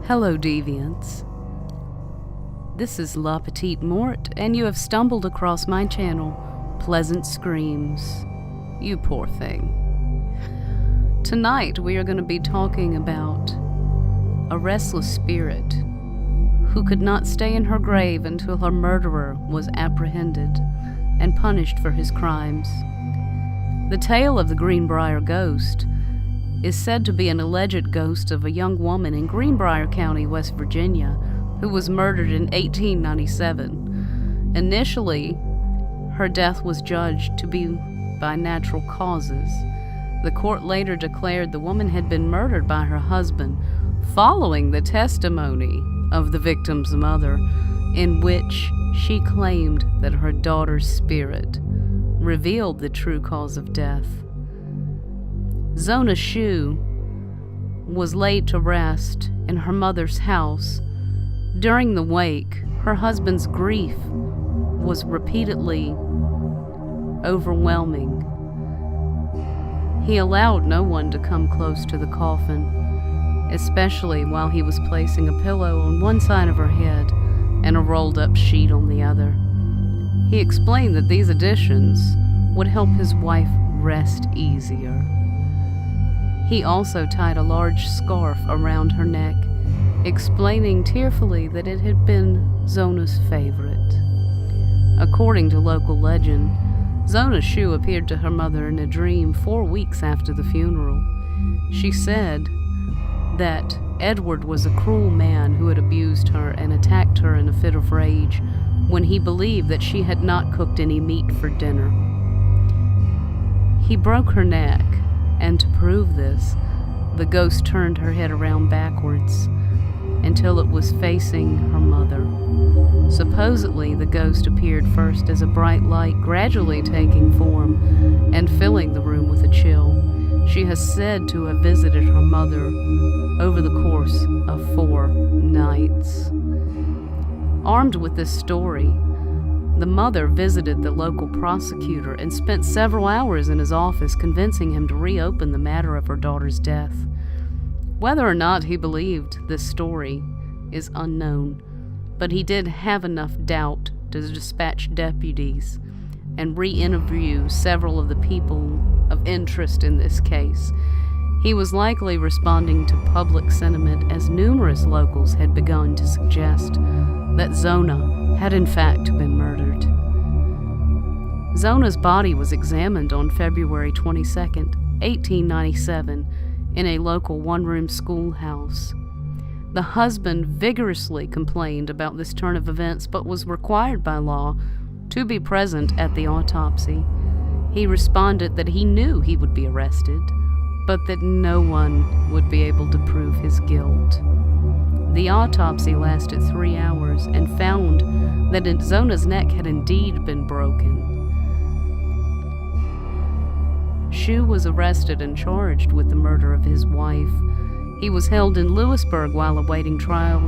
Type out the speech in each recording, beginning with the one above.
Hello, deviants. This is La Petite Mort, and you have stumbled across my channel, Pleasant Screams. You poor thing. Tonight we are going to be talking about a restless spirit who could not stay in her grave until her murderer was apprehended and punished for his crimes. The tale of the Greenbrier Ghost is said to be an alleged ghost of a young woman in Greenbrier County, West Virginia, who was murdered in 1897. Initially, her death was judged to be by natural causes. The court later declared the woman had been murdered by her husband, following the testimony of the victim's mother, in which she claimed that her daughter's spirit revealed the true cause of death. Zona Shue was laid to rest in her mother's house. During the wake, her husband's grief was repeatedly overwhelming. He allowed no one to come close to the coffin, especially while he was placing a pillow on one side of her head and a rolled-up sheet on the other. He explained that these additions would help his wife rest easier. He also tied a large scarf around her neck, explaining tearfully that it had been Zona's favorite. According to local legend, Zona Shue appeared to her mother in a dream 4 weeks after the funeral. She said that Edward was a cruel man who had abused her and attacked her in a fit of rage when he believed that she had not cooked any meat for dinner. He broke her neck, and to prove this, the ghost turned her head around backwards until it was facing her mother. Supposedly, the ghost appeared first as a bright light, gradually taking form and filling the room with a chill. She has said to have visited her mother over the course of 4 nights. Armed with this story, the mother visited the local prosecutor and spent several hours in his office convincing him to reopen the matter of her daughter's death. Whether or not he believed this story is unknown, but he did have enough doubt to dispatch deputies and re-interview several of the people of interest in this case. He was likely responding to public sentiment, as numerous locals had begun to suggest that Zona had in fact been murdered. Zona's body was examined on February 22, 1897, in a local one-room schoolhouse. The husband vigorously complained about this turn of events, but was required by law to be present at the autopsy. He responded that he knew he would be arrested, but that no one would be able to prove his guilt. The autopsy lasted 3 hours and found that Zona's neck had indeed been broken. Shue was arrested and charged with the murder of his wife. He was held in Lewisburg while awaiting trial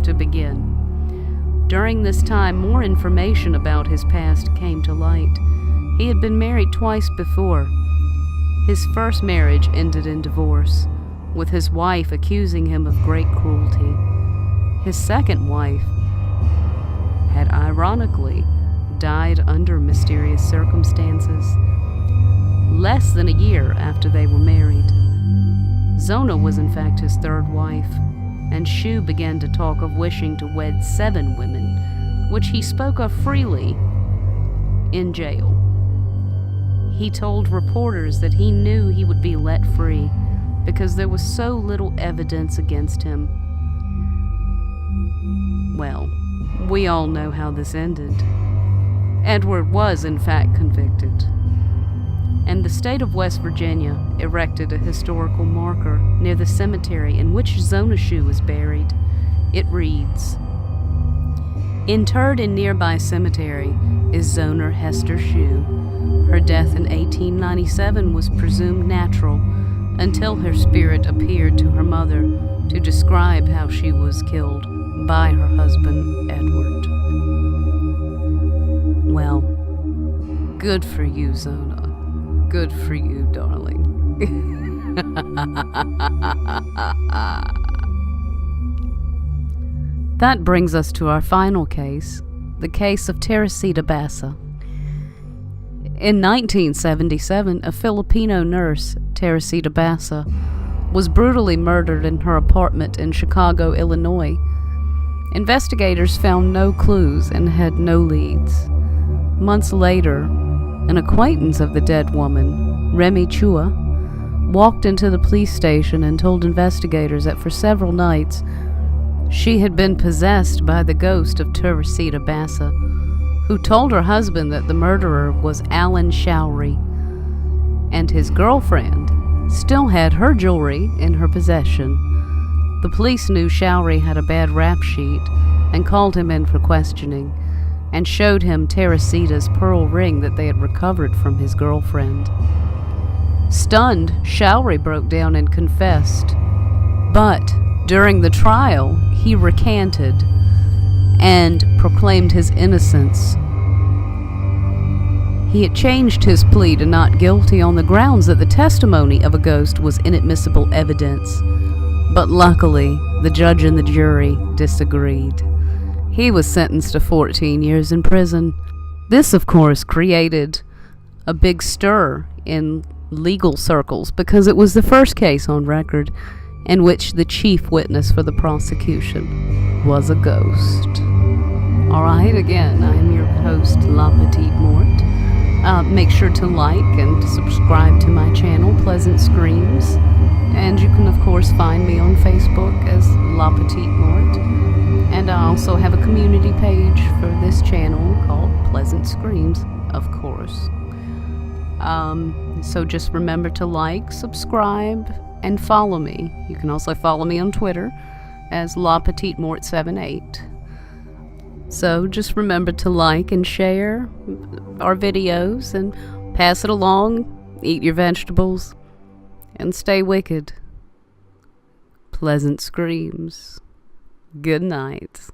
to begin. During this time, more information about his past came to light. He had been married twice before. His first marriage ended in divorce, with his wife accusing him of great cruelty. His second wife had ironically died under mysterious circumstances less than a year after they were married. Zona was in fact his third wife, and Shue began to talk of wishing to wed 7 women, which he spoke of freely in jail. He told reporters that he knew he would be let free because there was so little evidence against him. Well, we all know how this ended. Edward was in fact convicted, and the state of West Virginia erected a historical marker near the cemetery in which Zona Shue was buried. It reads, "Interred in nearby cemetery is Zona Hester Shue. Her death in 1897 was presumed natural until her spirit appeared to her mother to describe how she was killed by her husband, Edward." Well, good for you, Zona. Good for you, darling. That brings us to our final case, the case of Teresita Basa. In 1977, a Filipino nurse, Teresita Basa, was brutally murdered in her apartment in Chicago, Illinois. Investigators found no clues and had no leads. Months later, an acquaintance of the dead woman, Remy Chua, walked into the police station and told investigators that for several nights she had been possessed by the ghost of Teresita Basa, who told her husband that the murderer was Alan Showery, and his girlfriend still had her jewelry in her possession. The police knew Showery had a bad rap sheet and called him in for questioning, and showed him Teresita's pearl ring that they had recovered from his girlfriend. Stunned, Showery broke down and confessed, but during the trial, he recanted and proclaimed his innocence. He had changed his plea to not guilty on the grounds that the testimony of a ghost was inadmissible evidence, but luckily, the judge and the jury disagreed. He was sentenced to 14 years in prison. This, of course, created a big stir in legal circles because it was the first case on record in which the chief witness for the prosecution was a ghost. Alright, again, I'm your host, La Petite Mort. Make sure to like and subscribe to my channel, Pleasant Screams. And you can, of course, find me on Facebook as La Petite Mort. And I also have a community page for this channel called Pleasant Screams, of course. So just remember to like, subscribe, and follow me. You can also follow me on Twitter as La Petite Mort 78. So just remember to like and share our videos and pass it along, eat your vegetables, and stay wicked. Pleasant Screams. Good night.